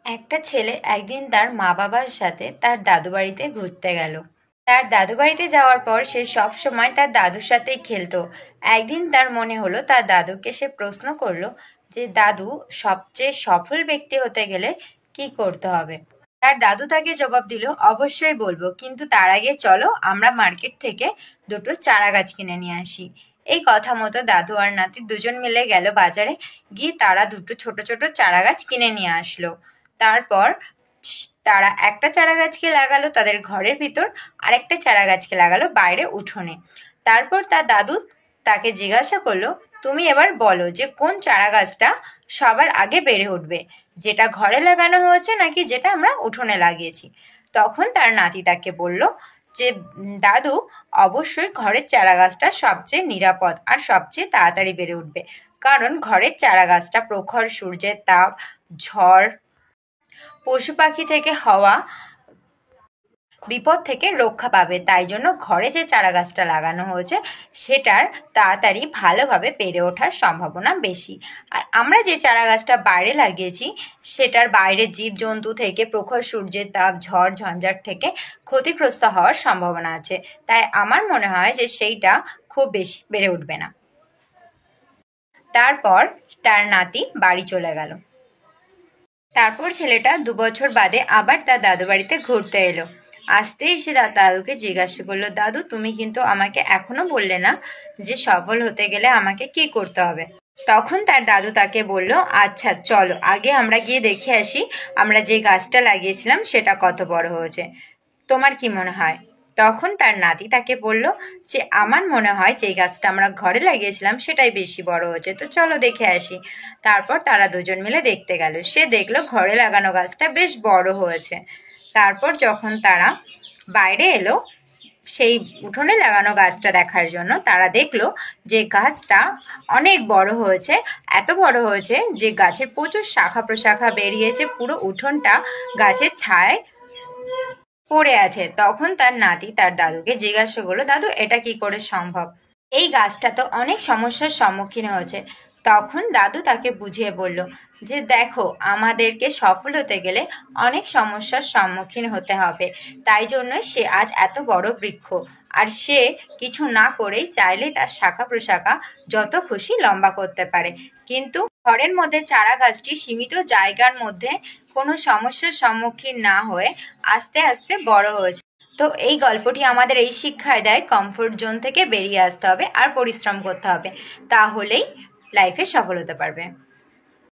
একটা ছেলে একদিন তার মা বাবার সাথে তার দাদু বাড়িতে ঘুরতে গেল। তার দাদু বাড়িতে যাওয়ার পর সে সব সময় তার দাদুর সাথেই খেলতো। একদিন তার মনে হলো তার দাদুকে সে প্রশ্ন করলো যে দাদু, সবচেয়ে সফল ব্যক্তি হতে গেলে কি করতে হবে? তার দাদু তাকে জবাব দিল, অবশ্যই বলবো, কিন্তু তার আগে চলো আমরা মার্কেট থেকে দুটো চারা গাছ কিনে নিয়ে আসি। এই কথা মতো দাদু আর নাতি দুজন মিলে গেল বাজারে। গিয়ে তারা দুটো ছোট ছোট চারা গাছ কিনে নিয়ে আসলো। তারপর তারা একটা চারা গাছকে লাগালো তাদের ঘরের ভিতর, আর একটা চারা গাছকে লাগালো বাইরে উঠোনে। তারপর তার দাদু তাকে জিজ্ঞাসা করলো, তুমি এবার বলো যে কোন চারা গাছটা সবার আগে বেড়ে উঠবে, যেটা ঘরে লাগানো হয়েছে নাকি যেটা আমরা উঠোনে লাগিয়েছি? তখন তার নাতি তাকে বলল যে দাদু, অবশ্যই ঘরের চারা গাছটা সবচেয়ে নিরাপদ আর সবচেয়ে তাড়াতাড়ি বেড়ে উঠবে, কারণ ঘরের চারা গাছটা প্রখর সূর্যের তাপ, ঝড়, পশু পাখি থেকে হওয়া বিপদ থেকে রক্ষা পাবে। তাই জন্য ঘরে যে চারা গাছটা লাগানো হয়েছে সেটার তাড়াতাড়ি ভালোভাবে বেড়ে ওঠার সম্ভাবনা বেশি। আর আমরা যে চারা গাছটা বাইরে লাগিয়েছি সেটার বাইরে জীবজন্তু থেকে প্রখর সূর্যের তাপ, ঝড় ঝঞ্ঝাট থেকে ক্ষতিগ্রস্ত হওয়ার সম্ভাবনা আছে। তাই আমার মনে হয় যে সেইটা খুব বেশি বেড়ে উঠবে না। তারপর তার নাতি বাড়ি চলে গেল। তারপর ছেলেটা 2 বছর বাদে আবার তার দাদু বাড়িতে ঘুরতে এলো। আসতেই সে তার দাদুকে জিজ্ঞাসা করলো, দাদু, তুমি কিন্তু আমাকে এখনো বললে না যে সফল হতে গেলে আমাকে কি করতে হবে। তখন তার দাদু তাকে বলল, আচ্ছা চলো আগে আমরা গিয়ে দেখে আসি আমরা যে গাছটা লাগিয়েছিলাম সেটা কত বড় হয়েছে। তোমার কি মনে হয়? তখন তার নাতি তাকে বলল যে আমার মনে হয় যে গাছটা আমরা ঘরে লাগিয়েছিলাম সেটাই বেশি বড় হয়েছে, তো চলো দেখে আসি। তারপর তারা দুজন মিলে দেখতে গেল। সে দেখলো ঘরে লাগানো গাছটা বেশ বড় হয়েছে। তারপর যখন তারা বাইরে এলো সেই উঠোনে লাগানো গাছটা দেখার জন্য, তারা দেখলো যে গাছটা অনেক বড় হয়েছে। এত বড় হয়েছে যে গাছের প্রচুর শাখা প্রশাখা বেরিয়েছে, পুরো উঠোনটা গাছের ছায়ায় পড়ে আছে। তখন তার নাতি তার দাদুকে জিজ্ঞাসা করলো, দাদু, এটা কি করে সম্ভব? এই গাছটা তো অনেক সমস্যার সম্মুখীন হয়েছে। তখন দাদু তাকে বুঝিয়ে বলল যে দেখো, আমাদেরকে সফল হতে গেলে অনেক সমস্যার সম্মুখীন হতে হবে। তাই জন্য সে আজ এত বড় বৃক্ষ, আর সে কিছু না করেই চাইলে তার শাখা প্রশাখা যত খুশি লম্বা করতে পারে। কিন্তু ঘরের মধ্যে চারা গাছটি সীমিত জায়গার মধ্যে কোনো সমস্যার সম্মুখীন না হয়ে আস্তে আস্তে বড় হয়েছে। তো এই গল্পটি আমাদের এই শিক্ষায় দেয়, কমফোর্ট জোন থেকে বেরিয়ে আসতে হবে আর পরিশ্রম করতে হবে, তাহলেই লাইফে সফল হতে পারবে।